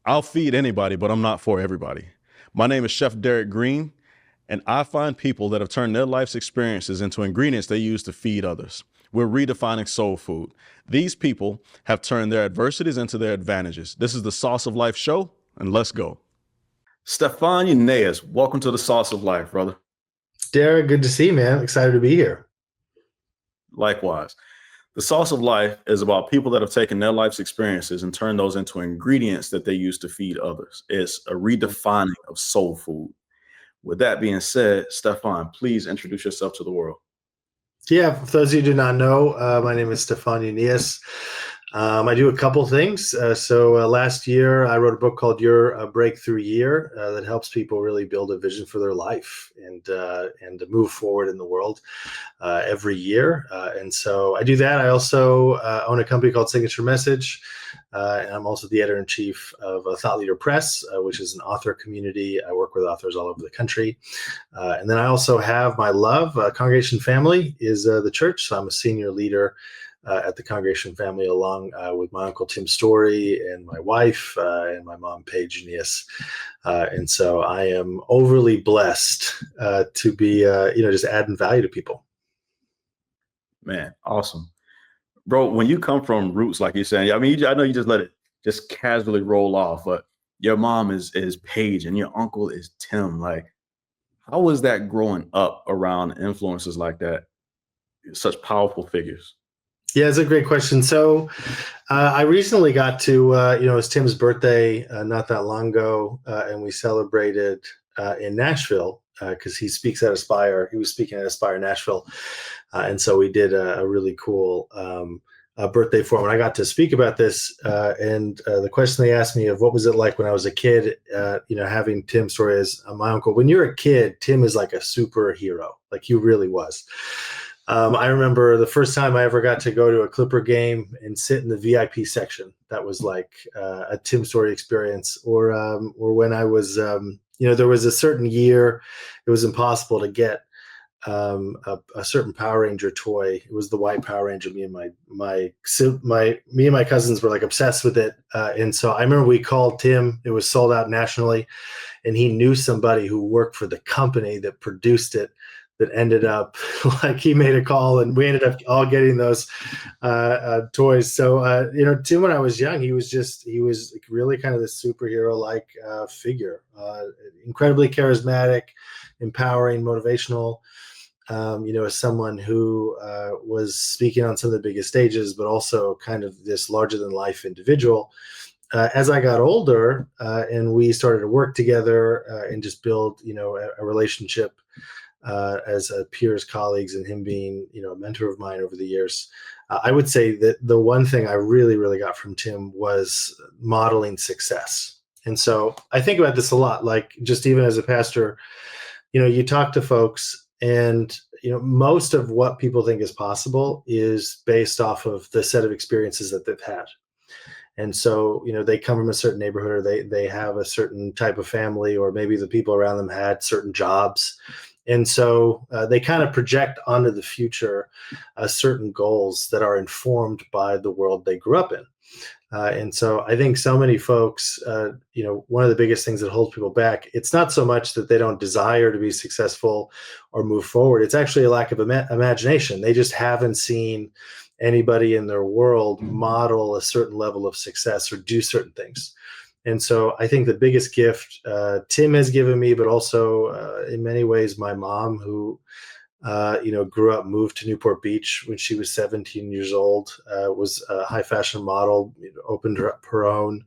I'll feed anybody, but I'm not for everybody. My name is Chef Derrick Green, and I find people that have turned their life's experiences into ingredients they use to feed others. We're redefining soul food. These people have turned their adversities into their advantages. This is the Sauce of Life show, and let's go. Stefan Junaeus, welcome to the Sauce of Life, brother. Derek, good to see you, man. Excited to be here. Likewise. The Sauce of Life is about people that have taken their life's experiences and turned those into ingredients that they use to feed others. It's a redefining of soul food. With that being said, Stefan, please introduce yourself to the world. Yeah, for those of you who do not know, my name is Stefan Junaeus. I do a couple things. Last year, I wrote a book called Your Breakthrough Year that helps people really build a vision for their life and to move forward in the world every year. And so I do that. I also own a company called Signature Message. And I'm also the editor-in-chief of Thought Leader Press, which is an author community. I work with authors all over the country. And then I also have my love. Congregation Family is the church. So I'm a senior leader at the Congregation Family, along with my uncle Tim Storey and my wife and my mom Paige Junaeus. And so I am overly blessed to be, just adding value to people. Man, awesome, bro. When you come from roots, like you're saying, I mean, I know you just let it just casually roll off, but your mom is Paige and your uncle is Tim. Like, how was that growing up around influences like that? Such powerful figures. Yeah, it's a great question. So I recently got to, it was Tim's birthday not that long ago, and we celebrated in Nashville because he speaks at Aspire. He was speaking at Aspire Nashville. And so we did a really cool birthday for him. And I got to speak about this. And the question they asked me of what was it like when I was a kid, having Tim Storey as my uncle. When you're a kid, Tim is like a superhero. Like he really was. I remember the first time I ever got to go to a Clipper game and sit in the VIP section. That was like a Tim Storey experience. Or when I was, there was a certain year, it was impossible to get a certain Power Ranger toy. It was the white Power Ranger. Me and my cousins were like obsessed with it. And so I remember we called Tim. It was sold out nationally, and he knew somebody who worked for the company that produced it. That ended up like he made a call and we ended up all getting those toys. So, Tim, when I was young, he was really kind of this superhero-like figure, incredibly charismatic, empowering, motivational, as someone who was speaking on some of the biggest stages, but also kind of this larger than life individual. As I got older and we started to work together and just build, a relationship, as peers, colleagues, and him being, a mentor of mine over the years, I would say that the one thing I really, really got from Tim was modeling success. And so I think about this a lot, like just even as a pastor, you talk to folks and, most of what people think is possible is based off of the set of experiences that they've had. And so, they come from a certain neighborhood or they have a certain type of family, or maybe the people around them had certain jobs. And so they kind of project onto the future certain goals that are informed by the world they grew up in. And so I think so many folks, one of the biggest things that holds people back, it's not so much that they don't desire to be successful or move forward. It's actually a lack of imagination. They just haven't seen anybody in their world model a certain level of success or do certain things. And so I think the biggest gift Tim has given me, but also in many ways my mom, who grew up, moved to Newport Beach when she was 17 years old, was a high fashion model, opened up her own,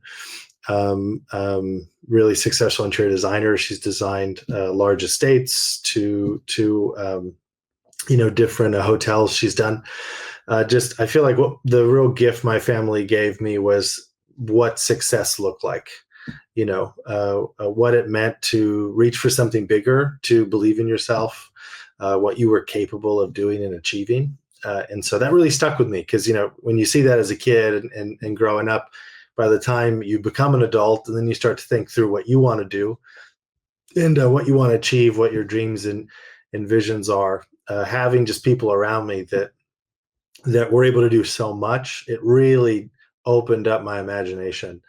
really successful interior designer. She's designed large estates to different hotels she's done. I feel like what the real gift my family gave me was what success looked like, what it meant to reach for something bigger, to believe in yourself, what you were capable of doing and achieving. And so that really stuck with me because, when you see that as a kid and growing up, by the time you become an adult and then you start to think through what you want to do and what you want to achieve, what your dreams and visions are, having just people around me that were able to do so much, it really opened up my imagination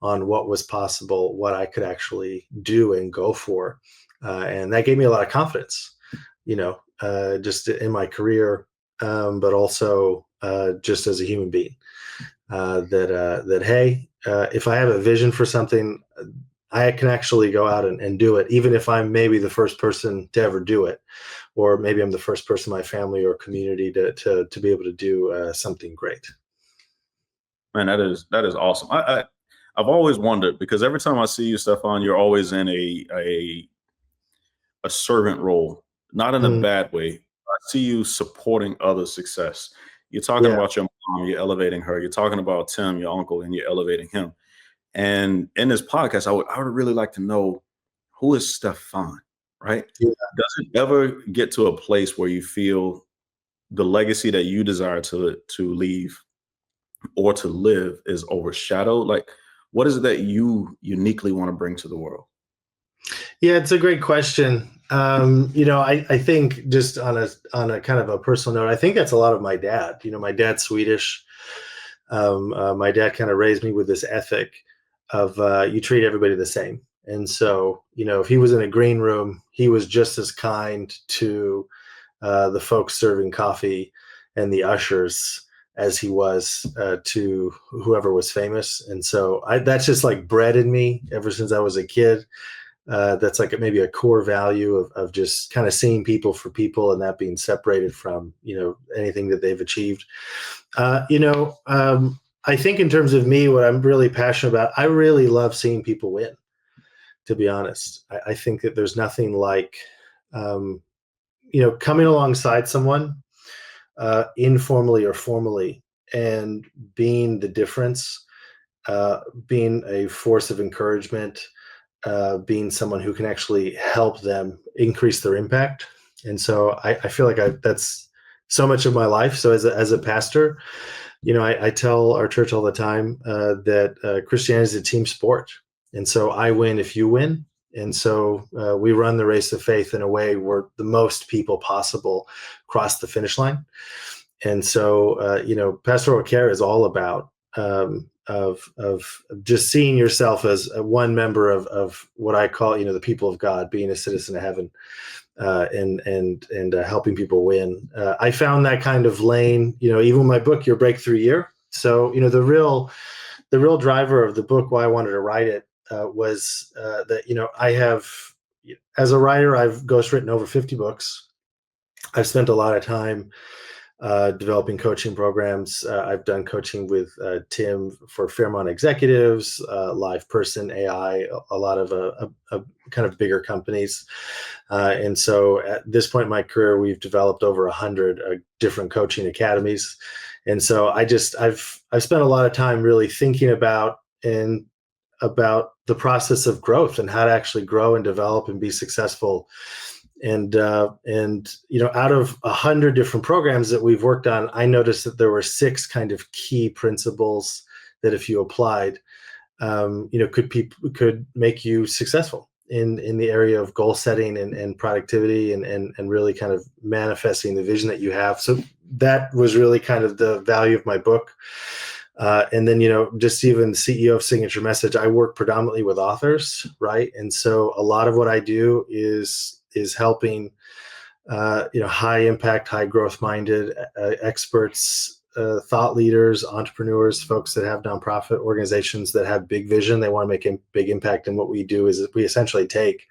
on what was possible, what I could actually do and go for. And that gave me a lot of confidence, just in my career, but also just as a human being. That hey, if I have a vision for something, I can actually go out and do it, even if I'm maybe the first person to ever do it, or maybe I'm the first person in my family or community to be able to do something great. Man, that is awesome. I've always wondered, because every time I see you, Stefan, you're always in a servant role, not in a bad way. I see you supporting others' success. You're talking Yeah. about your mom, you're elevating her. You're talking about Tim, your uncle, and you're elevating him. And in this podcast, I would really like to know, who is Stefan, right? Yeah. Does it ever get to a place where you feel the legacy that you desire to leave or to live is overshadowed? Like, what is it that you uniquely want to bring to the world? Yeah, it's a great question. I think just on a kind of a personal note, I think that's a lot of my dad. My dad's Swedish. My dad kind of raised me with this ethic of you treat everybody the same. And so, if he was in a green room, he was just as kind to the folks serving coffee and the ushers as he was to whoever was famous. And so that's just like bred in me ever since I was a kid. That's like maybe a core value of just kind of seeing people for people, and that being separated from anything that they've achieved. I think in terms of me, what I'm really passionate about, I really love seeing people win. To be honest, I think that there's nothing like coming alongside someone informally or formally and being the difference, being a force of encouragement, being someone who can actually help them increase their impact. And so I feel like that's so much of my life. So as a pastor, I tell our church all the time that Christianity is a team sport. And so I win if you win. And so we run the race of faith in a way where the most people possible cross the finish line. And so, pastoral care is all about of just seeing yourself as one member of what I call, the people of God, being a citizen of heaven, and helping people win. I found that kind of lane, even in my book, Your Breakthrough Year. So, the real driver of the book, why I wanted to write it, was that, I have, as a writer, I've ghostwritten over 50 books. I've spent a lot of time developing coaching programs. I've done coaching with Tim for Fairmont Executives, Live Person, AI, a lot of kind of bigger companies. And so at this point in my career, we've developed over 100 different coaching academies. And so I've spent a lot of time really thinking about the process of growth and how to actually grow and develop and be successful. And out of 100 different programs that we've worked on, I noticed that there were 6 kind of key principles that if you applied, could make you successful in the area of goal setting and productivity and really kind of manifesting the vision that you have. So that was really kind of the value of my book. And then, just even the CEO of Signature Message, I work predominantly with authors, right? And so a lot of what I do is helping, high impact, high growth minded experts, thought leaders, entrepreneurs, folks that have nonprofit organizations that have big vision. They want to make a big impact. And what we do is we essentially take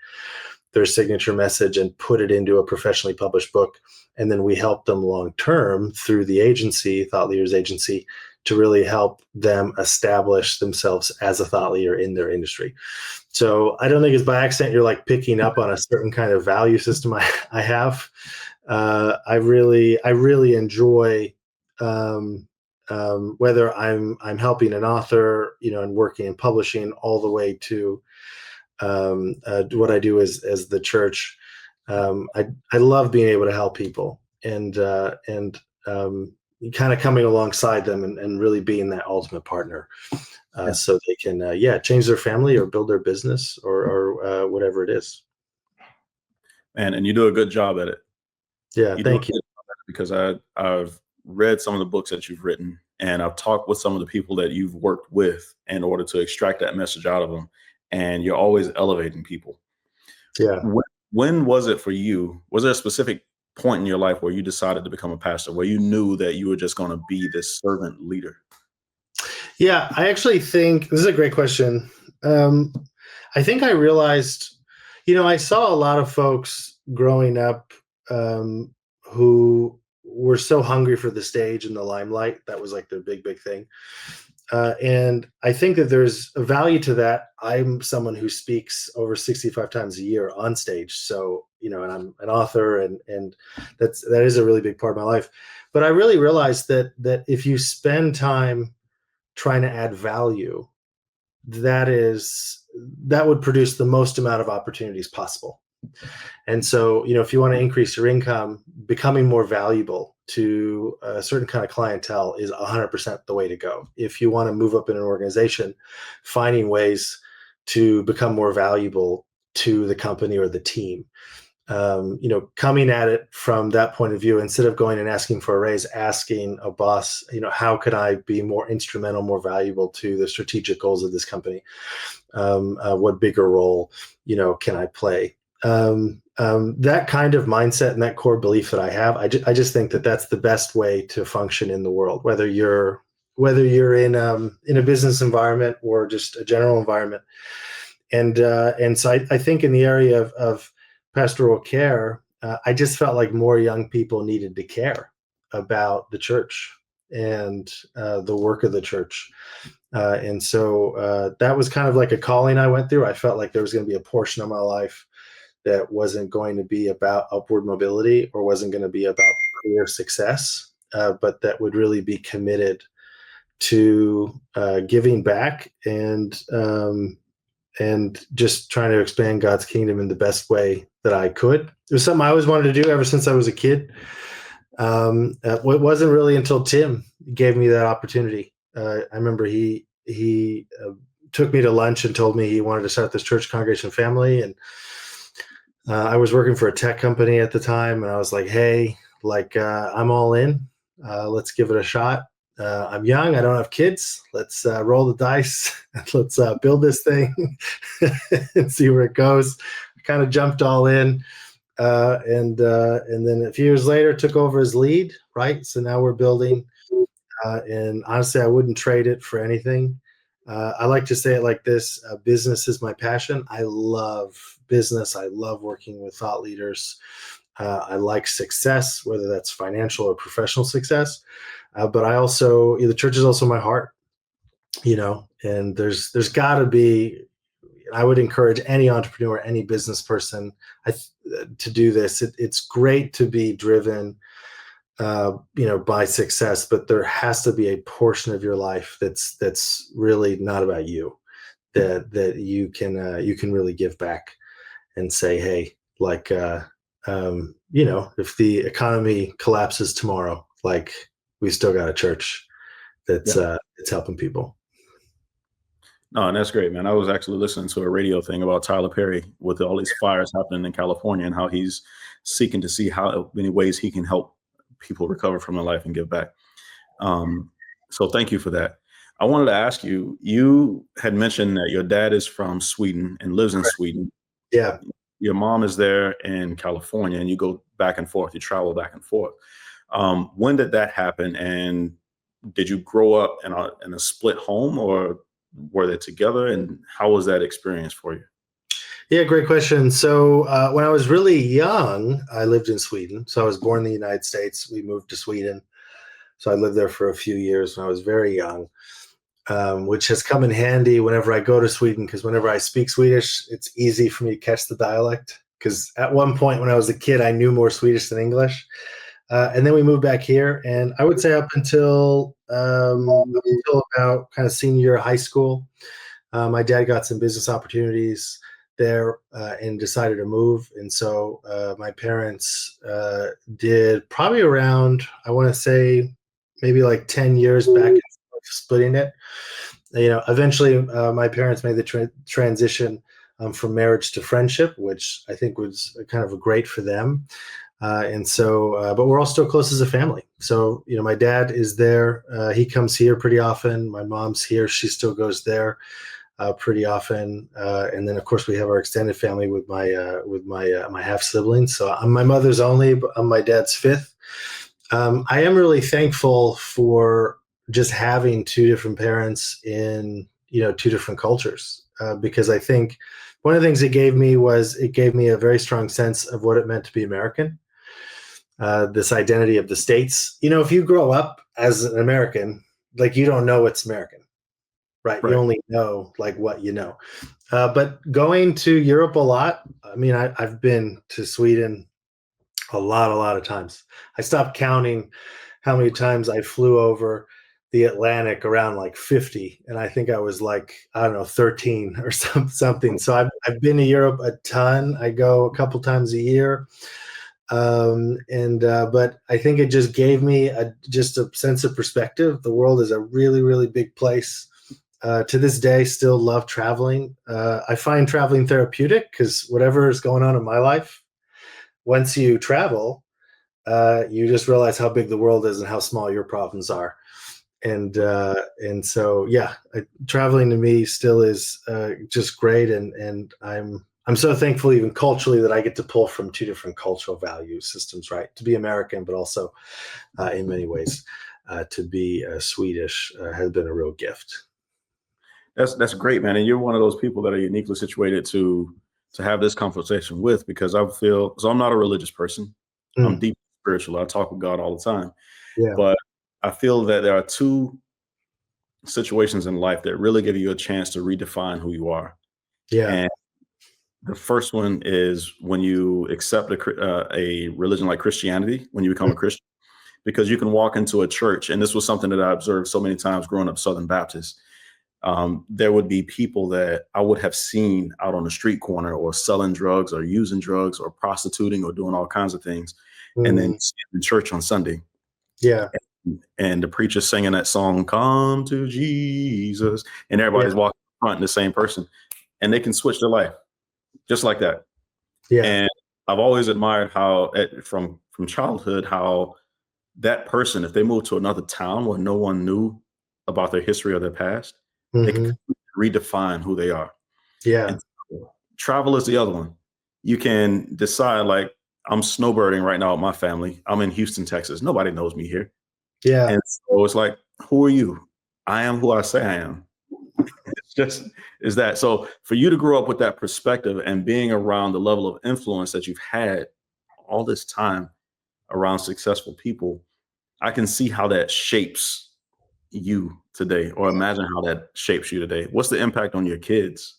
their signature message and put it into a professionally published book. And then we help them long term through the agency, Thought Leaders Agency, to really help them establish themselves as a thought leader in their industry. So I don't think it's by accident you're like picking up on a certain kind of value system I have. I really enjoy whether I'm helping an author, and working in publishing, all the way to what I do as the church. I love being able to help people and kind of coming alongside them and really being that ultimate partner, so they can change their family or build their business or whatever it is. And you do a good job at it. Yeah, thank you. Because I've read some of the books that you've written, and I've talked with some of the people that you've worked with in order to extract that message out of them. And you're always elevating people. Yeah. When was it for you? Was there a specific point in your life where you decided to become a pastor, where you knew that you were just going to be this servant leader? Yeah, I actually think this is a great question. I think I realized, I saw a lot of folks growing up who were so hungry for the stage and the limelight. That was like their big, big thing. And I think that there's a value to that. I'm someone who speaks over 65 times a year on stage. So, and I'm an author, and that is a really big part of my life. But I really realized that if you spend time trying to add value, that would produce the most amount of opportunities possible. And so, if you want to increase your income, becoming more valuable to a certain kind of clientele is 100% the way to go. If you want to move up in an organization, finding ways to become more valuable to the company or the team, coming at it from that point of view, instead of going and asking for a raise, asking a boss, how could I be more instrumental, more valuable to the strategic goals of this company? What bigger role, can I play? That kind of mindset and that core belief that I have, I just think that that's the best way to function in the world, whether you're in a business environment or just a general environment. And so I think in the area of pastoral care, I just felt like more young people needed to care about the church and the work of the church. And so that was kind of like a calling I went through. I felt like there was going to be a portion of my life that wasn't going to be about upward mobility or wasn't going to be about career success, but that would really be committed to giving back and just trying to expand God's kingdom in the best way that I could. It was something I always wanted to do ever since I was a kid. It wasn't really until Tim gave me that opportunity. I remember he took me to lunch and told me he wanted to start this church congregation family. And I was working for a tech company at the time, and I was like, hey, I'm all in. Let's give it a shot. I'm young. I don't have kids. Let's roll the dice. Let's build this thing and see where it goes. I kind of jumped all in. And then a few years later, took over as lead, right? So now we're building. And honestly, I wouldn't trade it for anything. I like to say it like this: business is my passion. I love business. I love working with thought leaders. I like success, whether that's financial or professional success. But I also, the church is also my heart, and there's got to be, I would encourage any entrepreneur, any business person to do this. It's great to be driven by success, but there has to be a portion of your life that's really not about you, that you can really give back and say, hey, if the economy collapses tomorrow, we still got a church that's it's helping people. No, and that's great, man. I was actually listening to a radio thing about Tyler Perry with all these fires happening in California and how he's seeking to see how many ways he can help people recover from their life and give back. So thank you for that. I wanted to ask you, you had mentioned that your dad is from Sweden and lives in Sweden. Yeah. Your mom is there in California and you go back and forth, you travel back and forth. When did that happen? And did you grow up in a split home, or were they together? And how was that experience for you? Yeah, great question. So when I was really young, I lived in Sweden. So I was born in the United States. We moved to Sweden. So I lived there for a few years when I was very young, which has come in handy whenever I go to Sweden, because whenever I speak Swedish, it's easy for me to catch the dialect. Because at one point when I was a kid, I knew more Swedish than English. And then we moved back here. And I would say up until about kind of senior year of high school, my dad got some business opportunities there and decided to move. And so my parents did probably around, I want to say, maybe like 10 years back and forth, splitting it. Eventually my parents made the transition from marriage to friendship, which I think was kind of great for them. But we're all still close as a family. So, my dad is there. He comes here pretty often. My mom's here. She still goes there pretty often. And then, of course, we have our extended family with my half siblings. So I'm my mother's only, but I'm my dad's fifth. I am really thankful for just having two different parents in, two different cultures, because I think one of the things it gave me a very strong sense of what it meant to be American. This identity of the States. If you grow up as an American, like, you don't know what's American, right? You only know like what you know. But going to Europe a lot, I mean, I've been to Sweden a lot of times. I stopped counting how many times I flew over the Atlantic, around like 50, and I think I was like, I don't know, 13 or something. So I've been to Europe a ton. I go a couple times a year. But I think it just gave me just a sense of perspective. The world is a really, really big place. To this day, still love traveling. I find traveling therapeutic, because whatever is going on in my life, once you travel, you just realize how big the world is and how small your problems are. And so, yeah, traveling to me still is just great. And I'm so thankful, even culturally, that I get to pull from two different cultural value systems, right? To be American, but also in many ways to be Swedish has been a real gift. That's great, man. And you're one of those people that are uniquely situated to have this conversation with, because I feel, so I'm not a religious person. I'm deeply spiritual. I talk with God all the time. Yeah. But I feel that there are two situations in life that really give you a chance to redefine who you are. Yeah. And the first one is when you accept a religion like Christianity, when you become a Christian, because you can walk into a church. And this was something that I observed so many times growing up Southern Baptist. There would be people that I would have seen out on the street corner, or selling drugs, or using drugs, or prostituting, or doing all kinds of things. And then in church on Sunday. Yeah. And the preacher singing that song, "Come to Jesus," and everybody's walking in front and the same person, and they can switch their life just like that. Yeah. And I've always admired how from childhood, how that person, if they moved to another town where no one knew about their history or their past, they can redefine who they are. Yeah. And travel is the other one. You can decide, like, I'm snowbirding right now with my family. I'm in Houston, Texas. Nobody knows me here. Yeah. And so it's like, who are you? I am who I say I am. It's just, is that. So for you to grow up with that perspective and being around the level of influence that you've had all this time around successful people, I can see how that shapes you today, or imagine how that shapes you today. What's the impact on your kids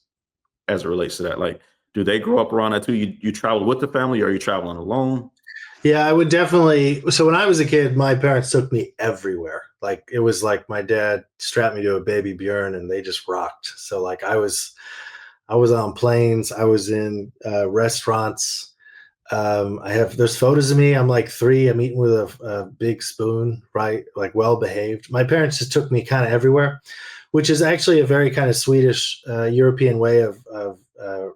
as it relates to that? Like, do they grow up around that too? You travel with the family, or are you traveling alone? Yeah, I would definitely. So when I was a kid, my parents took me everywhere. Like, it was like my dad strapped me to a baby Bjorn, and they just rocked. So like I was on planes. I was in restaurants. There's photos of me. I'm like 3. I'm eating with a big spoon, right? Like, well behaved. My parents just took me kind of everywhere, which is actually a very kind of Swedish European way of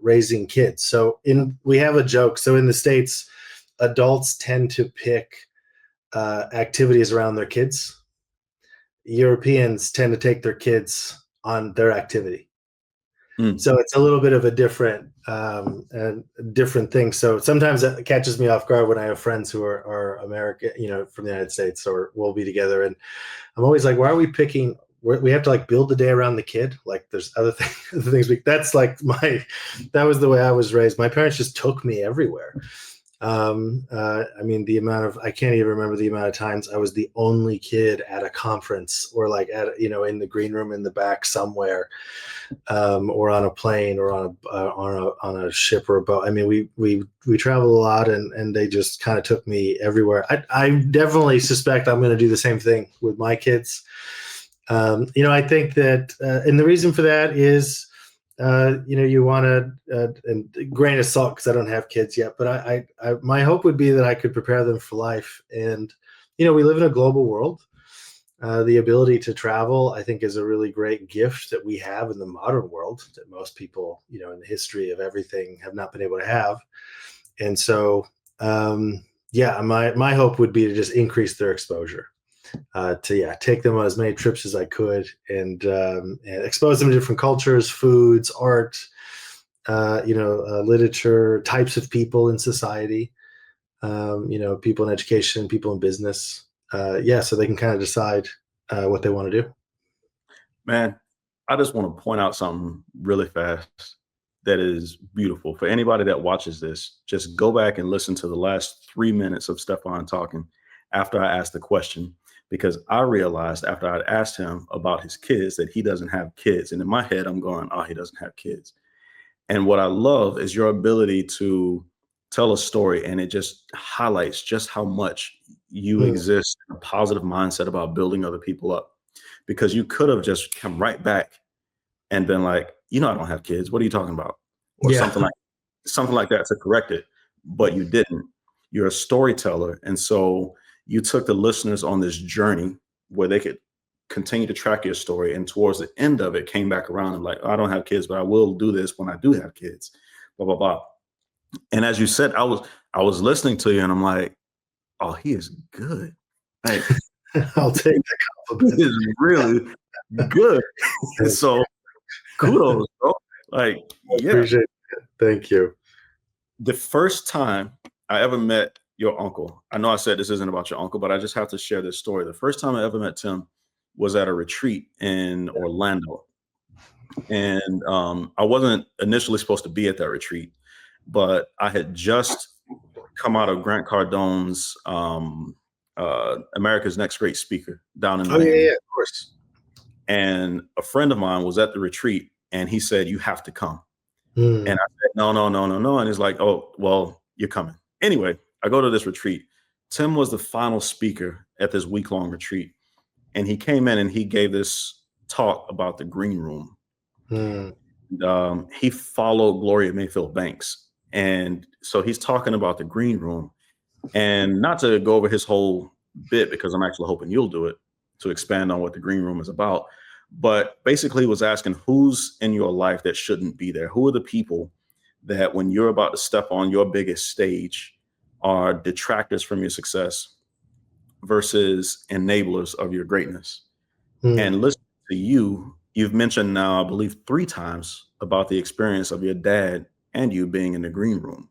raising kids. So we have a joke. So in the States, adults tend to pick activities around their kids. Europeans tend to take their kids on their activity. So it's a little bit of a different thing. So sometimes it catches me off guard when I have friends who are American, from the United States, or we'll be together. And I'm always like, why are we picking? We have to like build the day around the kid. Like, there's other things. That's like that was the way I was raised. My parents just took me everywhere. I mean, I can't even remember the amount of times I was the only kid at a conference, or like in the green room in the back somewhere, or on a plane, or on a ship or a boat. I mean, we travel a lot, and they just kind of took me everywhere. I definitely suspect I'm going to do the same thing with my kids. I think that, and the reason for that is, you want to, and grain of salt, because I don't have kids yet, but I my hope would be that I could prepare them for life. And, we live in a global world. The ability to travel, I think, is a really great gift that we have in the modern world that most people, in the history of everything, have not been able to have. And so, Yeah, my hope would be to just increase their exposure. To take them on as many trips as I could, and expose them to different cultures, foods, art, literature, types of people in society, people in education, people in business. So they can kind of decide what they want to do. Man, I just want to point out something really fast that is beautiful. For anybody that watches this, just go back and listen to the last 3 minutes of Stefan talking after I asked the question, because I realized after I'd asked him about his kids that he doesn't have kids. And in my head, I'm going, oh, he doesn't have kids. And what I love is your ability to tell a story, and it just highlights just how much you Mm. exist in a positive mindset about building other people up. Because you could have just come right back and been like, I don't have kids. What are you talking about? Or Yeah. something like that to correct it. But you didn't. You're a storyteller. And so you took the listeners on this journey where they could continue to track your story. And towards the end of it, came back around and like, I don't have kids, but I will do this when I do have kids, blah, blah, blah. And as you said, I was listening to you and I'm like, oh, he is good. Like, I'll take the compliment. he is really good. So kudos, bro. Like, yeah. Appreciate it. Thank you. The first time I ever met your uncle, I know I said this isn't about your uncle, but I just have to share this story. The first time I ever met Tim was at a retreat in Orlando. And I wasn't initially supposed to be at that retreat, but I had just come out of Grant Cardone's America's Next Great Speaker down in Miami. Yeah, of course. And a friend of mine was at the retreat and he said, you have to come. Mm. And I said, no. And he's like, oh, well, you're coming. Anyway, I go to this retreat. Tim was the final speaker at this week-long retreat. And he came in and he gave this talk about the green room. Mm. He followed Gloria Mayfield Banks. And so he's talking about the green room. And not to go over his whole bit, because I'm actually hoping you'll do it, to expand on what the green room is about. But basically was asking who's in your life that shouldn't be there. Who are the people that when you're about to step on your biggest stage are detractors from your success versus enablers of your greatness? And listen to you've mentioned now, I believe 3 times about the experience of your dad and you being in the green room.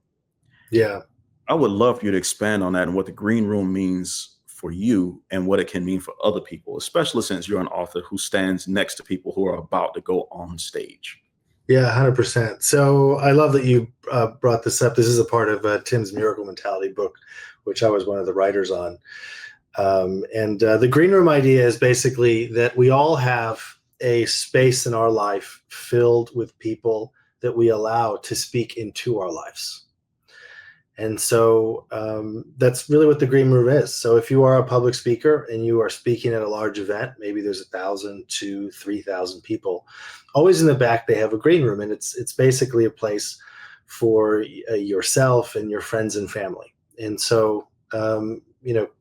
Yeah. I would love for you to expand on that and what the green room means for you and what it can mean for other people, especially since you're an author who stands next to people who are about to go on stage. Yeah, 100%. So I love that you brought this up. This is a part of Tim's Miracle Mentality book, which I was one of the writers on. And the green room idea is basically that we all have a space in our life filled with people that we allow to speak into our lives. And so that's really what the green room is. So if you are a public speaker and you are speaking at a large event, maybe there's 1,000 to 3,000 people, always in the back, they have a green room. And it's basically a place for yourself and your friends and family. And so,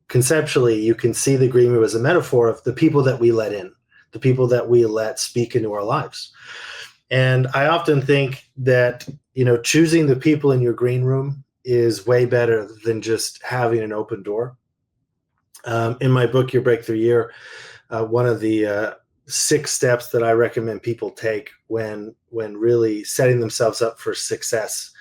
conceptually, you can see the green room as a metaphor of the people that we let in, the people that we let speak into our lives. And I often think that, choosing the people in your green room is way better than just having an open door. In my book, Your Breakthrough Year, one of the 6 steps that I recommend people take when really setting themselves up for success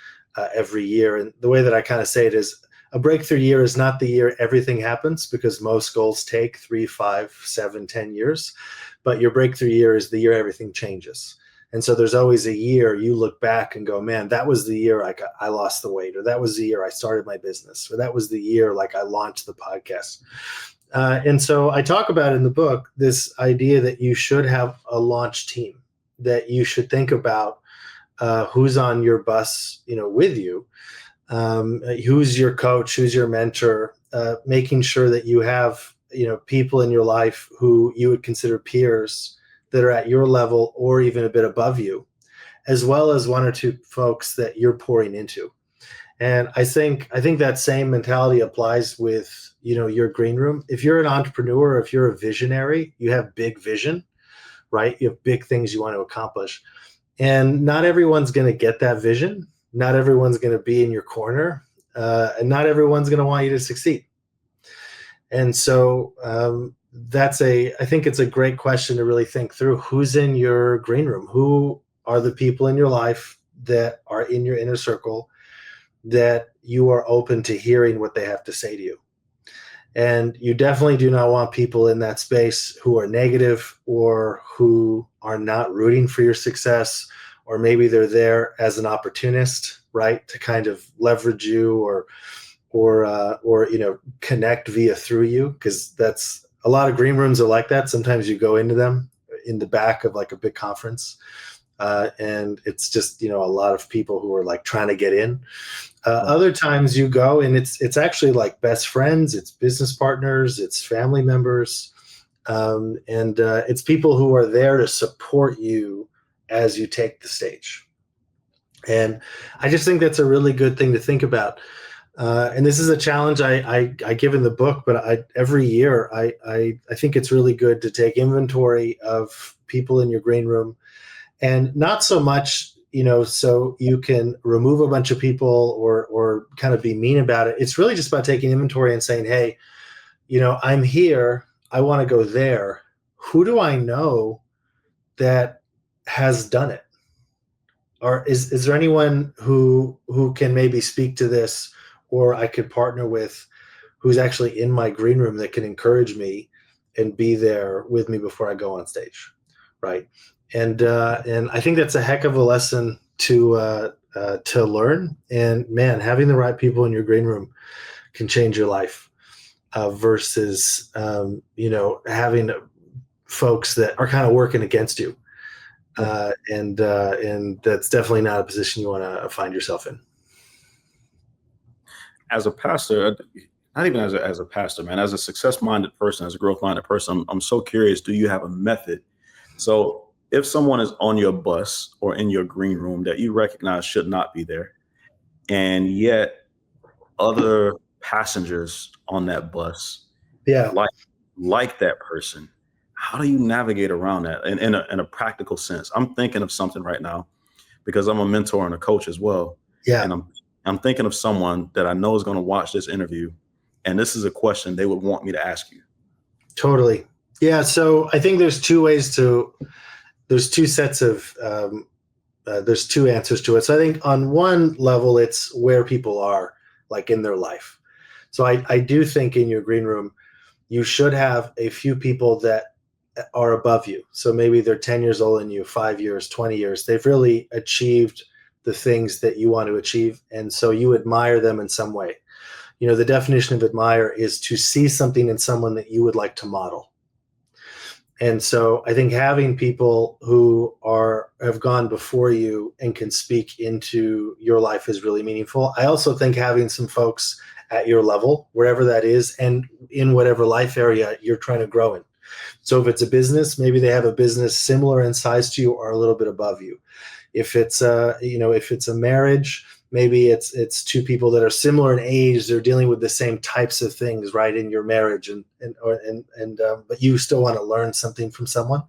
every year. And the way that I kind of say it is, a breakthrough year is not the year everything happens, because most goals take 3, 5, 7, 10 years. But your breakthrough year is the year everything changes. And so there's always a year you look back and go, man, that was the year I lost the weight, or that was the year I started my business, or that was the year I launched the podcast. And so I talk about in the book this idea that you should have a launch team, that you should think about who's on your bus, with you, who's your coach, who's your mentor, making sure that you have, people in your life who you would consider peers that are at your level or even a bit above you, as well as 1 or 2 folks that you're pouring into. And I think that same mentality applies with, your green room. If you're an entrepreneur, if you're a visionary, you have big vision, right? You have big things you want to accomplish. And not everyone's going to get that vision. Not everyone's going to be in your corner. and not everyone's going to want you to succeed. And so I think it's a great question to really think through. Who's in your green room? Who are the people in your life that are in your inner circle that you are open to hearing what they have to say to you? And you definitely do not want people in that space who are negative or who are not rooting for your success, or maybe they're there as an opportunist, right, to kind of leverage you or connect through you, because that's a lot of green rooms are like that. Sometimes you go into them in the back of like a big conference, and it's just a lot of people who are like trying to get in. Other times you go and it's actually like best friends, it's business partners, it's family members, and it's people who are there to support you as you take the stage. And I just think that's a really good thing to think about. And this is a challenge I give in the book, but every year I think it's really good to take inventory of people in your green room, and not so much, so you can remove a bunch of people or kind of be mean about it. It's really just about taking inventory and saying, hey, I'm here, I want to go there. Who do I know that has done it? Or is there anyone who can maybe speak to this, or I could partner with, who's actually in my green room that can encourage me and be there with me before I go on stage, right? And I think that's a heck of a lesson to learn. And man, having the right people in your green room can change your life, versus having folks that are kind of working against you, and that's definitely not a position you want to find yourself in. As a pastor, not even as a pastor, man, as a success-minded person, as a growth-minded person, I'm so curious, do you have a method? So if someone is on your bus or in your green room that you recognize should not be there, and yet other passengers on that bus like that person, how do you navigate around that in a practical sense? I'm thinking of something right now because I'm a mentor and a coach as well. Yeah. And I'm thinking of someone that I know is going to watch this interview, and this is a question they would want me to ask you. Totally. Yeah. So I think there's two answers to it. So I think on one level, it's where people are like in their life. So I do think in your green room, you should have a few people that are above you. So maybe they're 10 years older than you, 5 years, 20 years. They've really achieved the things that you want to achieve. And so you admire them in some way. The definition of admire is to see something in someone that you would like to model. And so I think having people who have gone before you and can speak into your life is really meaningful. I also think having some folks at your level, wherever that is, and in whatever life area you're trying to grow in. So if it's a business, maybe they have a business similar in size to you or a little bit above you. If it's a marriage, maybe it's two people that are similar in age. They're dealing with the same types of things, right, in your marriage, but you still want to learn something from someone.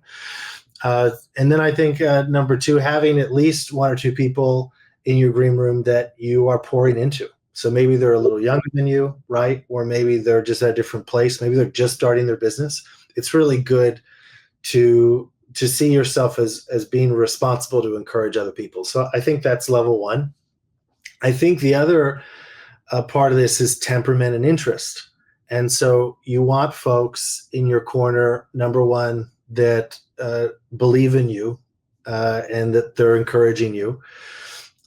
And then I think number two, having at least one or two people in your green room that you are pouring into. So maybe they're a little younger than you, right? Or maybe they're just at a different place. Maybe they're just starting their business. It's really good to see yourself as being responsible to encourage other people. So I think that's level one. I think the other part of this is temperament and interest. And so you want folks in your corner, number one, that believe in you and that they're encouraging you.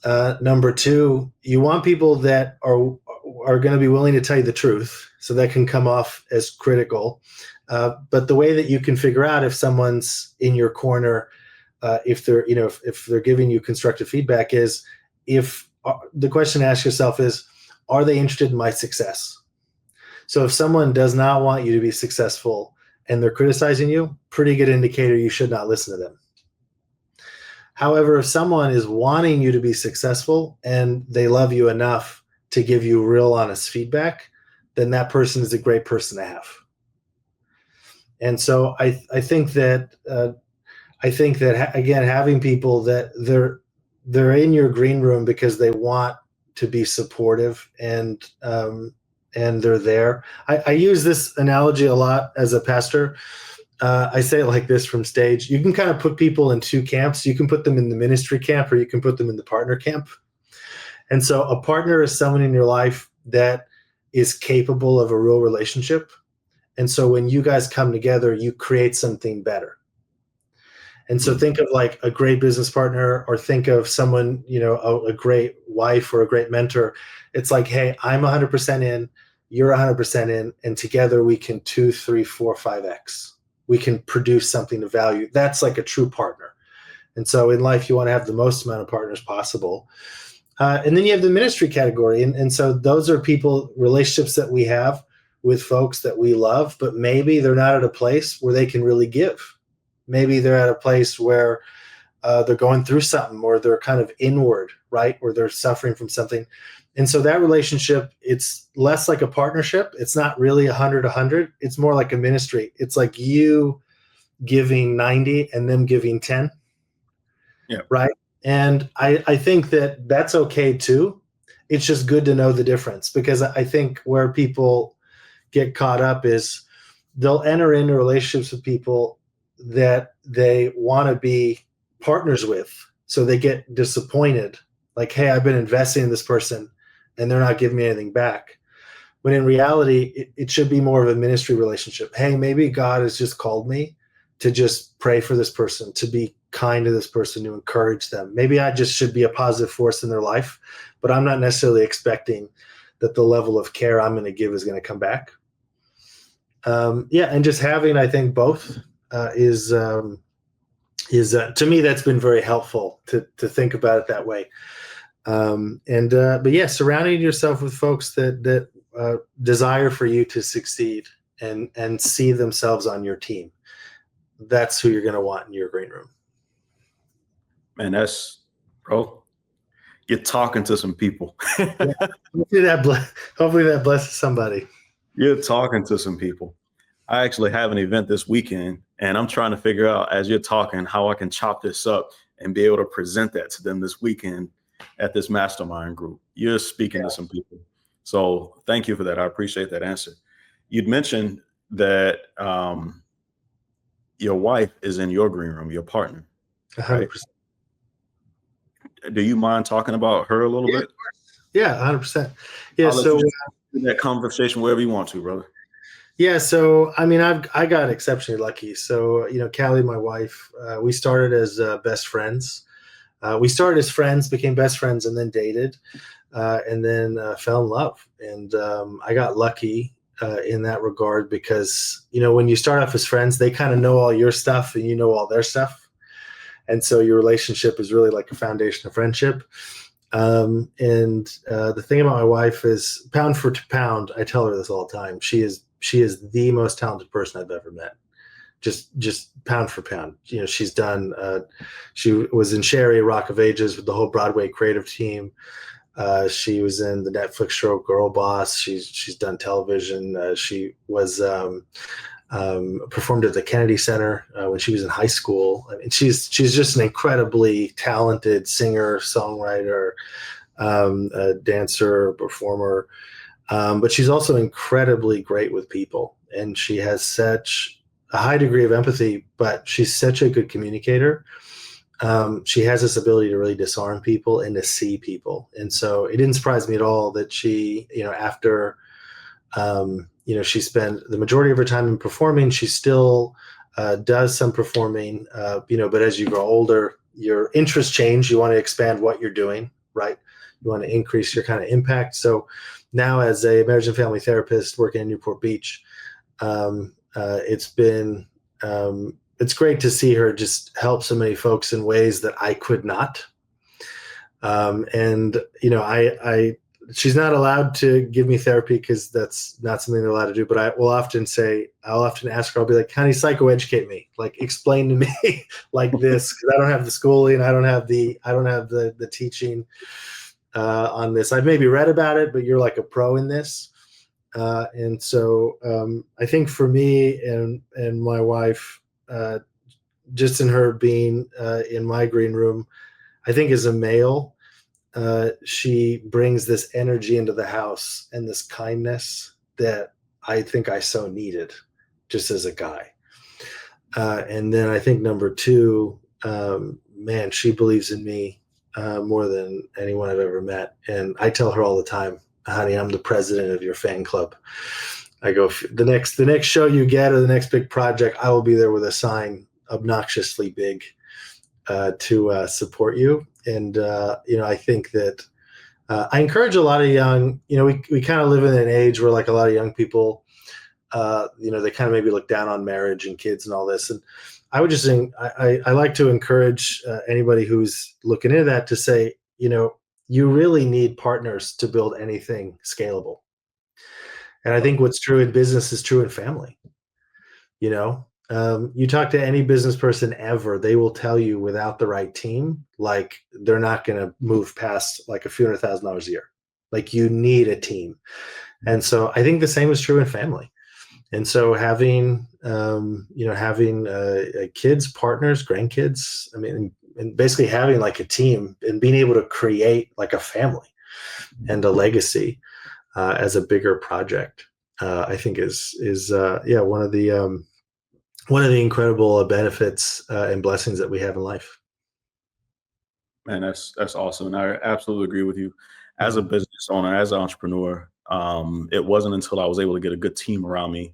Number two, you want people that are going to be willing to tell you the truth. So that can come off as critical. But the way that you can figure out if someone's in your corner, if they're giving you constructive feedback, is if the question to ask yourself is, are they interested in my success? So if someone does not want you to be successful and they're criticizing you, pretty good indicator you should not listen to them. However, if someone is wanting you to be successful and they love you enough to give you real honest feedback, then that person is a great person to have. And so I think that again, having people that they're in your green room because they want to be supportive, and they're there. I use this analogy a lot as a pastor. I say it like this from stage. You can kind of put people in two camps. You can put them in the ministry camp, or you can put them in the partner camp. And so a partner is someone in your life that is capable of a real relationship. And so when you guys come together, you create something better. And so think of like a great business partner, or think of someone, a great wife or a great mentor. It's like, hey, I'm 100% in, you're 100% in, and together we can 2, 3, 4, 5x. We can produce something of value. That's like a true partner. And so in life, you want to have the most amount of partners possible. And then you have the ministry category. And so those are relationships that we have with folks that we love, but maybe they're not at a place where they can really give. Maybe they're at a place where they're going through something, or they're kind of inward, right? Or they're suffering from something. And so that relationship, it's less like a partnership. It's not really 100-100. It's more like a ministry. It's like you giving 90 and them giving 10. Yeah. Right. And I think that that's okay too. It's just good to know the difference, because I think where people get caught up is they'll enter into relationships with people that they want to be partners with. So they get disappointed. Like, hey, I've been investing in this person and they're not giving me anything back. When in reality, it should be more of a ministry relationship. Hey, maybe God has just called me to just pray for this person, to be kind to this person, to encourage them. Maybe I just should be a positive force in their life, but I'm not necessarily expecting that the level of care I'm going to give is going to come back. And just having, I think, both is to me, that's been very helpful to think about it that way. But yeah, surrounding yourself with folks that desire for you to succeed and see themselves on your team. That's who you're going to want in your green room. Man, bro, you're talking to some people. Yeah. Hopefully that blesses somebody. You're talking to some people. I actually have an event this weekend, and I'm trying to figure out, as you're talking, how I can chop this up and be able to present that to them this weekend at this mastermind group. You're speaking to some people. So thank you for that. I appreciate that answer. You'd mentioned that your wife is in your green room, your partner. 100%. Right? Do you mind talking about her a little bit? Yeah, 100%. Yeah. So that conversation wherever you want to, brother. Yeah. So, I mean, I got exceptionally lucky. So, Callie, my wife, we started as best friends. We started as friends, became best friends, and then dated, and then fell in love. And I got lucky in that regard because, when you start off as friends, they kind of know all your stuff and you know all their stuff. And so your relationship is really like a foundation of friendship. The thing about my wife is, pound for pound, I tell her this all the time. She is the most talented person I've ever met. Just pound for pound. She's done, she was in Sherry, Rock of Ages with the whole Broadway creative team. She was in the Netflix show Girl Boss. She's done television. She was, performed at the Kennedy Center when she was in high school. I mean, she's just an incredibly talented singer, songwriter, dancer, performer. But she's also incredibly great with people, and she has such a high degree of empathy, but she's such a good communicator. She has this ability to really disarm people and to see people. And so it didn't surprise me at all that she, after, she spent the majority of her time in performing. She still does some performing, but as you grow older, your interests change. You want to expand what you're doing, right? You want to increase your kind of impact. So now as a marriage and family therapist working in Newport Beach, it's great to see her just help so many folks in ways that I could not. She's not allowed to give me therapy because that's not something they're allowed to do. But I'll often ask her, I'll be like, honey, psychoeducate me, like explain to me like this, because I don't have the schooling, I don't have the teaching on this. I've maybe read about it, but you're like a pro in this. And so I think for me and my wife, just in her being in my green room, I think as a male, she brings this energy into the house and this kindness that I think I so needed just as a guy. And then I think number two, man, she believes in me more than anyone I've ever met. And I tell her all the time, honey, I'm the president of your fan club. I go, the next show you get or the next big project, I will be there with a sign obnoxiously big to support you. And, I think that I encourage a lot of young, we kind of live in an age where like a lot of young people, they kind of maybe look down on marriage and kids and all this. And I would just think, I like to encourage anybody who's looking into that to say, you really need partners to build anything scalable. And I think what's true in business is true in family. You talk to any business person ever, they will tell you without the right team, like they're not going to move past like a few $100,000 a year. Like you need a team. And so I think the same is true in family. And so having kids, partners, grandkids, and basically having like a team and being able to create like a family and a legacy as a bigger project, I think is one of the incredible benefits and blessings that we have in life. Man, that's awesome. And I absolutely agree with you. As a business owner, as an entrepreneur, it wasn't until I was able to get a good team around me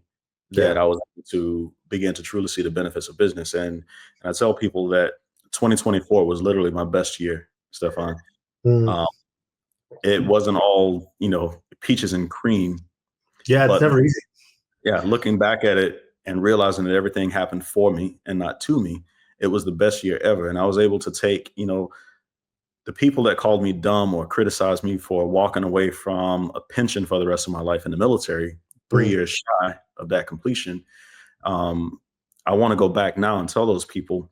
that I was able to begin to truly see the benefits of business. And I tell people that 2024 was literally my best year, Stefan. It wasn't all, peaches and cream. Yeah, it's never easy. Yeah, looking back at it and realizing that everything happened for me and not to me, it was the best year ever. And I was able to take, the people that called me dumb or criticized me for walking away from a pension for the rest of my life in the military, 3 years shy of that completion. I want to go back now and tell those people,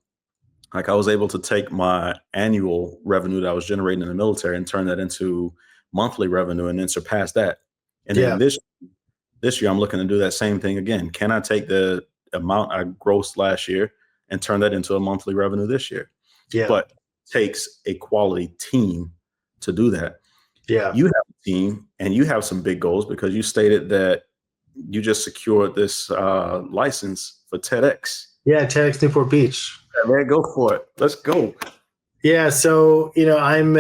like I was able to take my annual revenue that I was generating in the military and turn that into monthly revenue and then surpass that. And then this year, I'm looking to do that same thing again. Can I take the amount I grossed last year and turn that into a monthly revenue this year? Yeah. But it takes a quality team to do that. Yeah. You have a team and you have some big goals because you stated that you just secured this license for TEDx. Yeah, TEDx Newport Beach. Yeah, man, go for it. Let's go. Yeah. So, I'm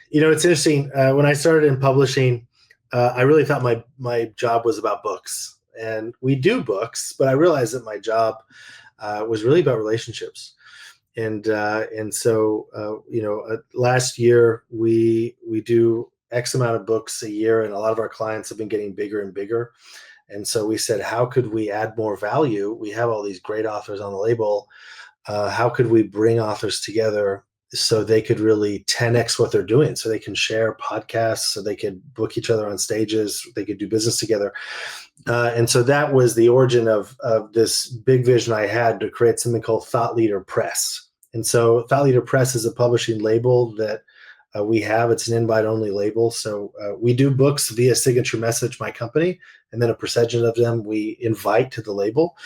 it's interesting. When I started in publishing, I really thought my job was about books, and we do books, but I realized that my job was really about relationships. And so last year we do X amount of books a year, and a lot of our clients have been getting bigger and bigger. And so we said, how could we add more value? We have all these great authors on the label. How could we bring authors together so they could really 10x what they're doing, so they can share podcasts, so they could book each other on stages, they could do business together. And so that was the origin of this big vision I had to create something called Thought Leader Press. And so Thought Leader Press is a publishing label that we have. It's an invite-only label. So we do books via Signature Message, my company, and then a percentage of them we invite to the label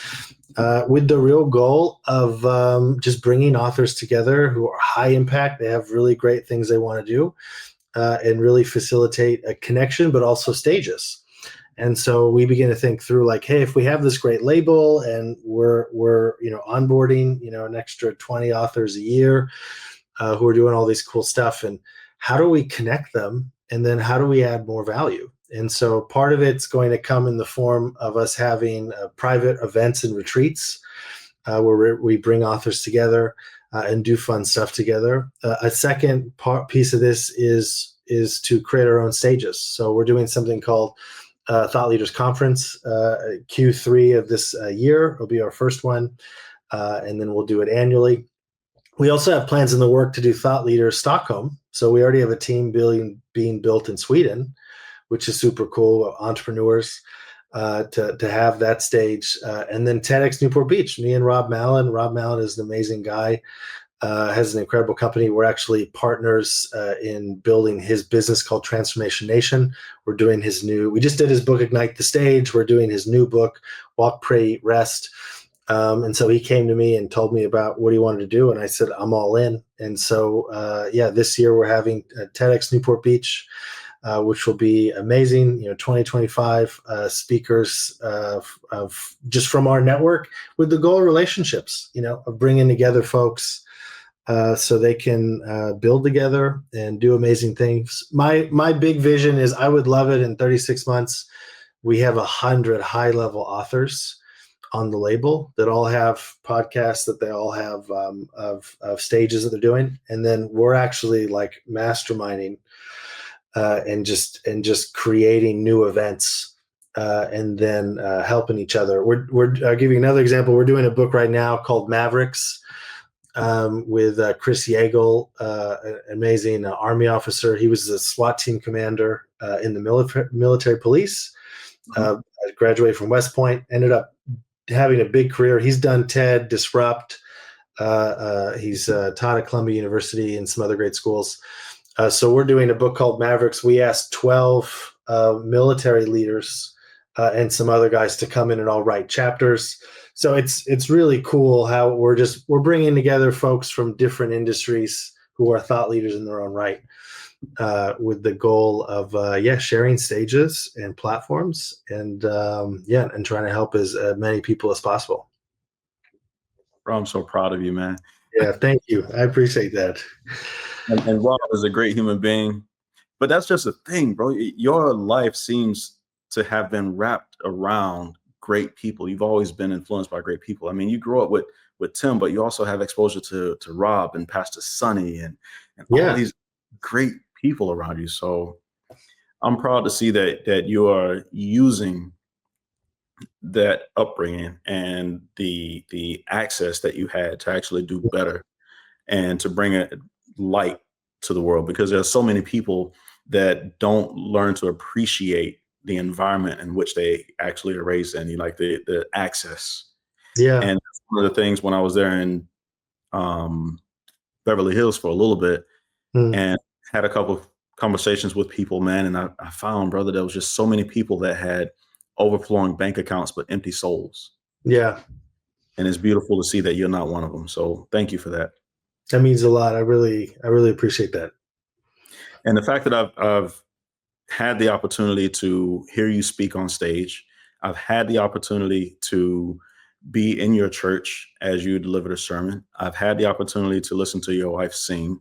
with the real goal of just bringing authors together who are high impact. They have really great things they want to do and really facilitate a connection, but also stages. And so we begin to think through like, hey, if we have this great label and we're onboarding, an extra 20 authors a year who are doing all these cool stuff, and how do we connect them? And then how do we add more value? And so part of it's going to come in the form of us having private events and retreats where we bring authors together and do fun stuff together. A second piece of this is to create our own stages. So we're doing something called Thought Leaders Conference, Q3 of this year. It'll be our first one, and then we'll do it annually. We also have plans in the work to do Thought Leaders Stockholm. So we already have a team being built in Sweden, which is super cool, entrepreneurs to have that stage. And then TEDx Newport Beach, me and Rob Mallon. Rob Mallon is an amazing guy, has an incredible company. We're actually partners in building his business called Transformation Nation. We're doing we just did his book, Ignite the Stage. We're doing his new book, Walk, Pray, Rest. And so he came to me and told me about what he wanted to do. And I said, I'm all in. And so, this year we're having TEDx Newport Beach, which will be amazing. 2025 speakers of just from our network, with the goal of relationships, of bringing together folks so they can build together and do amazing things. My big vision is I would love it in 36 months. We have 100 high-level authors on the label that all have podcasts, that they all have of stages that they're doing. And then we're actually like masterminding and just creating new events and then helping each other. I'll give you another example. We're doing a book right now called Mavericks with Chris Yeagle, an amazing Army officer. He was the SWAT team commander in the military police. I graduated from West Point, ended up having a big career. He's done TED, Disrupt. He's taught at Columbia University and some other great schools. So we're doing a book called Mavericks. We asked 12 military leaders and some other guys to come in and all write chapters. So it's really cool how we're bringing together folks from different industries who are thought leaders in their own right, with the goal of sharing stages and platforms and trying to help as many people as possible. Bro, I'm so proud of you, man. Yeah, thank you. I appreciate that. And Rob is a great human being, but that's just a thing, bro. Your life seems to have been wrapped around great people. You've always been influenced by great people. I mean, you grew up with Tim, but you also have exposure to Rob and Pastor Sonny and all these great people around you. So I'm proud to see that you are using that upbringing and the access that you had to actually do better and to bring a light to the world, because there's so many people that don't learn to appreciate the environment in which they actually are raised in, like the access. Yeah. And one of the things when I was there in Beverly Hills for a little bit and had a couple of conversations with people, man, and I found, brother, there was just so many people that had overflowing bank accounts but empty souls. Yeah. And it's beautiful to see that you're not one of them. So thank you for that. That means a lot. I really appreciate that. And the fact that I've had the opportunity to hear you speak on stage, I've had the opportunity to be in your church as you delivered a sermon. I've had the opportunity to listen to your wife sing.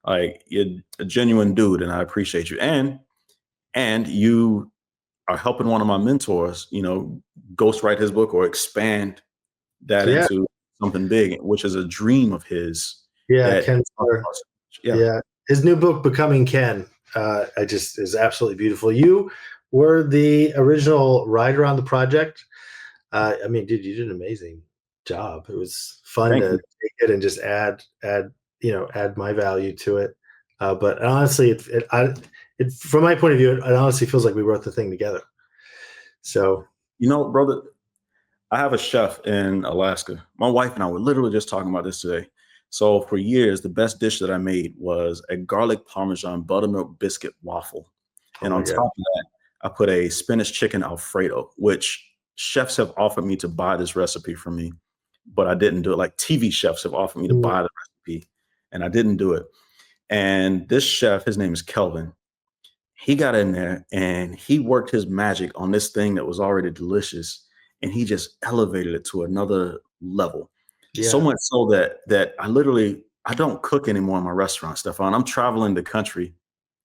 Like, you're a genuine dude, and I appreciate you. And you are helping one of my mentors, ghostwrite his book or expand that into something big, which is a dream of his. Yeah, Ken. Yeah, his new book, Becoming Ken, is absolutely beautiful. You were the original writer on the project. I mean, dude, you did an amazing job. It was fun to take it and just add my value to it. But honestly, it from my point of view, it honestly feels like we wrote the thing together. So, brother, I have a chef in Alaska. My wife and I were literally just talking about this today. So for years, the best dish that I made was a garlic Parmesan buttermilk biscuit waffle. And on top of that, I put a spinach chicken Alfredo, which chefs have offered me to buy this recipe from me, but I didn't do it. Like, TV chefs have offered me to buy the recipe, and I didn't do it. And this chef, his name is Kelvin, he got in there and he worked his magic on this thing that was already delicious, and he just elevated it to another level. Yeah. So much so that I don't cook anymore in my restaurant, Stefan. I'm traveling the country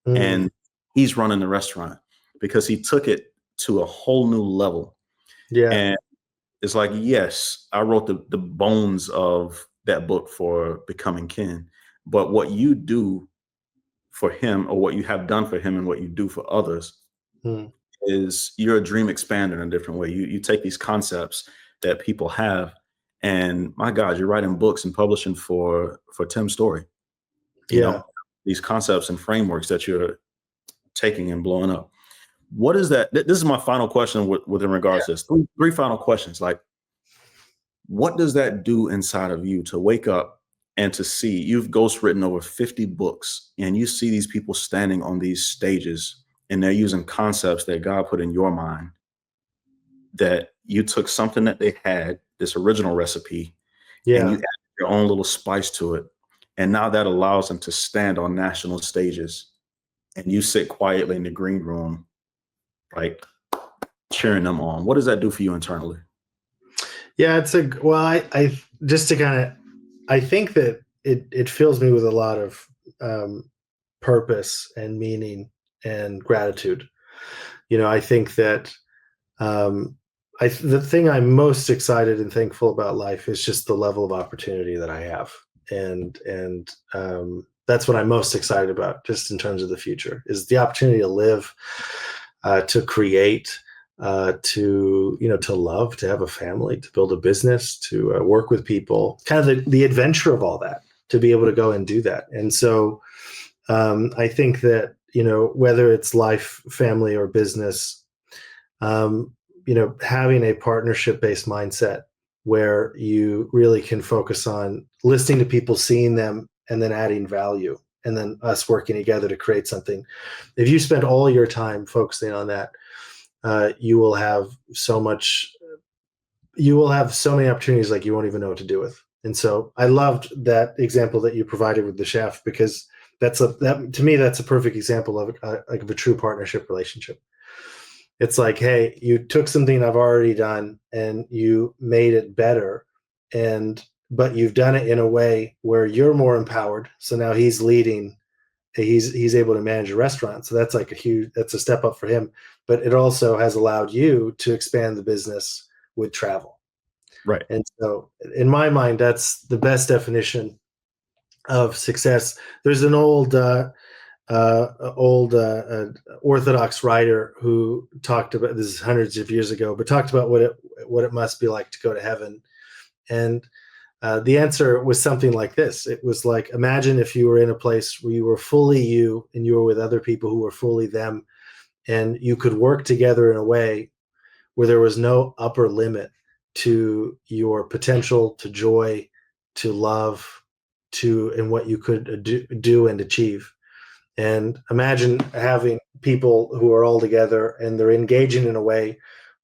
and he's running the restaurant because he took it to a whole new level. Yeah. And it's like, yes, I wrote the bones of that book for Becoming Ken, but what you do for him, or what you have done for him and what you do for others, is you're a dream expander in a different way. You take these concepts that people have, and my God, you're writing books and publishing for Tim Storey. You know, these concepts and frameworks that you're taking and blowing up. What is that? This is my final question in regards to this. Three final questions. Like, what does that do inside of you to wake up and to see you've ghostwritten over 50 books, and you see these people standing on these stages and they're using concepts that God put in your mind, that you took something that they had this original recipe, and Yeah. you add your own little spice to it. And now that allows them to stand on national stages, and you sit quietly in the green room, like cheering them on. What does that do for you internally? Yeah, I just to kind of, I think that it fills me with a lot of purpose and meaning and gratitude. I think that the thing I'm most excited and thankful about life is just the level of opportunity that I have, and that's what I'm most excited about, just in terms of the future, is the opportunity to live, to create, to love, to have a family, to build a business, to work with people, kind of the adventure of all that, to be able to go and do that. And so I think that, whether it's life, family, or business, having a partnership-based mindset where you really can focus on listening to people, seeing them, and then adding value, and then us working together to create something. If you spend all your time focusing on that, you will have so many opportunities like you won't even know what to do with. And so I loved that example that you provided with the chef, because to me, that's a perfect example of a true partnership relationship. It's like, hey, you took something I've already done and you made it better, but you've done it in a way where you're more empowered. So now he's leading, he's able to manage a restaurant. So that's that's a step up for him. But it also has allowed you to expand the business with travel. Right. And so in my mind, that's the best definition of success. There's an old Orthodox writer who talked about this hundreds of years ago, but talked about what it must be like to go to heaven. And the answer was something like this. It was like, imagine if you were in a place where you were fully you and you were with other people who were fully them, and you could work together in a way where there was no upper limit to your potential, to joy, to love, and what you could do and achieve. And imagine having people who are all together and they're engaging in a way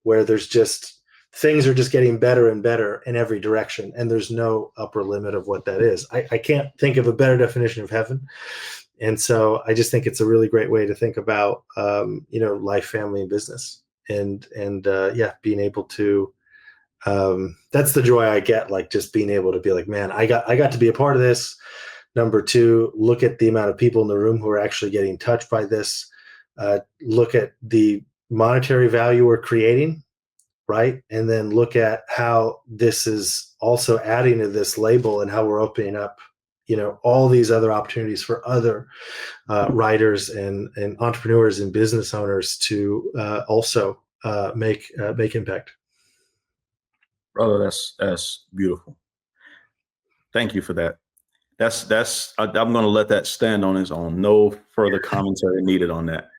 where things are just getting better and better in every direction. And there's no upper limit of what that is. I can't think of a better definition of heaven. And so I just think it's a really great way to think about, life, family, and business. And being able to, that's the joy I get, like just being able to be like, man, I got to be a part of this. Number two, look at the amount of people in the room who are actually getting touched by this. Look at the monetary value we're creating, right? And then look at how this is also adding to this label and how we're opening up, all these other opportunities for other writers and entrepreneurs and business owners to also make impact. Brother, that's beautiful. Thank you for that. I'm going to let that stand on its own. No further commentary needed on that.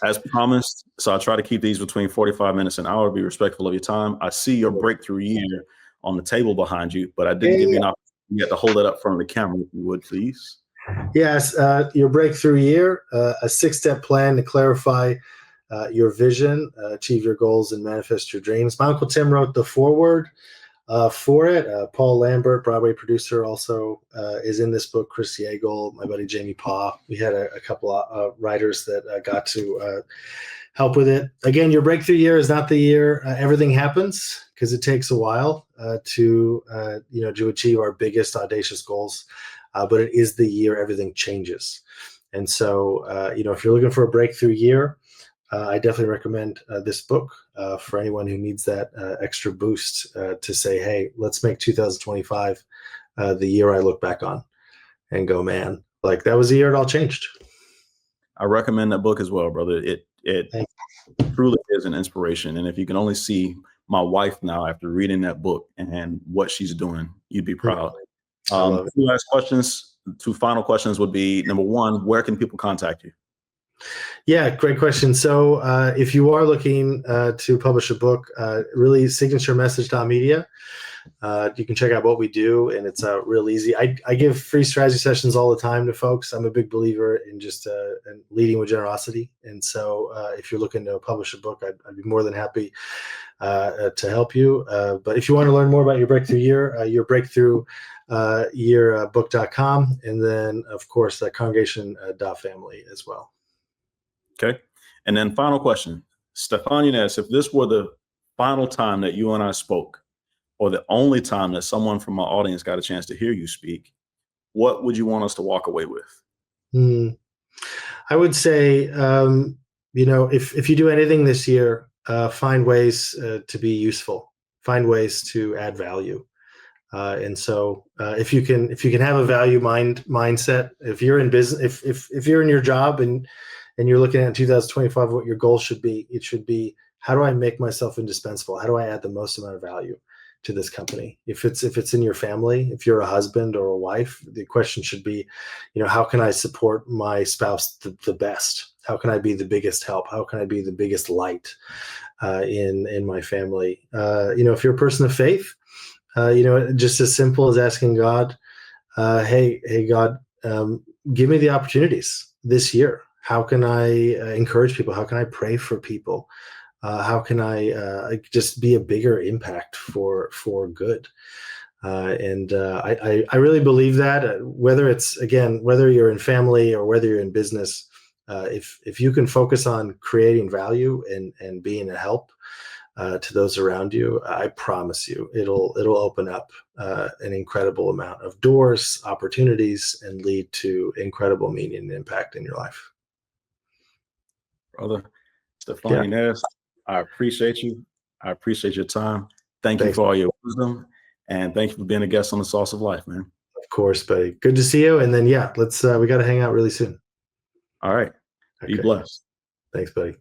As promised, so I try to keep these between 45 minutes and an hour, be respectful of your time. I see your breakthrough year on the table behind you, but I didn't give you an opportunity to hold it up front of the camera, if you would, please. Yes, your breakthrough year, a 6-step plan to clarify your vision, achieve your goals, and manifest your dreams. My Uncle Tim wrote the foreword for it. Paul Lambert, Broadway producer, also is in this book. Chris Yeagle, my buddy Jamie Paw. We had a couple of writers that got to help with it. Again, your breakthrough year is not the year everything happens, because it takes a while to achieve our biggest audacious goals. But it is the year everything changes. And so, if you're looking for a breakthrough year, I definitely recommend this book for anyone who needs that extra boost to say, hey, let's make 2025 the year I look back on and go, man, like that was the year it all changed. I recommend that book as well, brother. It truly is an inspiration. And if you can only see my wife now after reading that book and what she's doing, you'd be proud. Two final questions would be, number one, where can people contact you? Yeah, great question. So if you are looking to publish a book, really signaturemessage.media. You can check out what we do, and it's real easy. I give free strategy sessions all the time to folks. I'm a big believer in just leading with generosity. And so if you're looking to publish a book, I'd be more than happy to help you. But if you want to learn more about your breakthrough year, your breakthrough yearbook.com, and then, of course, congregation.family as well. Okay. And then final question, Stefan Junaeus, if this were the final time that you and I spoke, or the only time that someone from my audience got a chance to hear you speak, what would you want us to walk away with? I would say, if you do anything this year, find ways to be useful, find ways to add value. And so if you can have a value mindset, if you're in business, if you're in your job and you're looking at 2025, what your goal should be, it should be, how do I make myself indispensable? How do I add the most amount of value to this company? If it's in your family, if you're a husband or a wife, the question should be, how can I support my spouse the best? How can I be the biggest help? How can I be the biggest light in my family? If you're a person of faith, just as simple as asking God, hey God, give me the opportunities this year. How can I encourage people? How can I pray for people? How can I just be a bigger impact for good? I really believe that whether you're in family or whether you're in business, if you can focus on creating value and being a help to those around you, I promise you, it'll open up an incredible amount of doors, opportunities, and lead to incredible meaning and impact in your life. Brother Stefan Junaeus, I appreciate you. I appreciate your time. Thanks you for all your wisdom, and thank you for being a guest on The Sauce of Life, man. Of course, buddy. Good to see you. And then, let's we got to hang out really soon. All right. Be blessed. Thanks, buddy.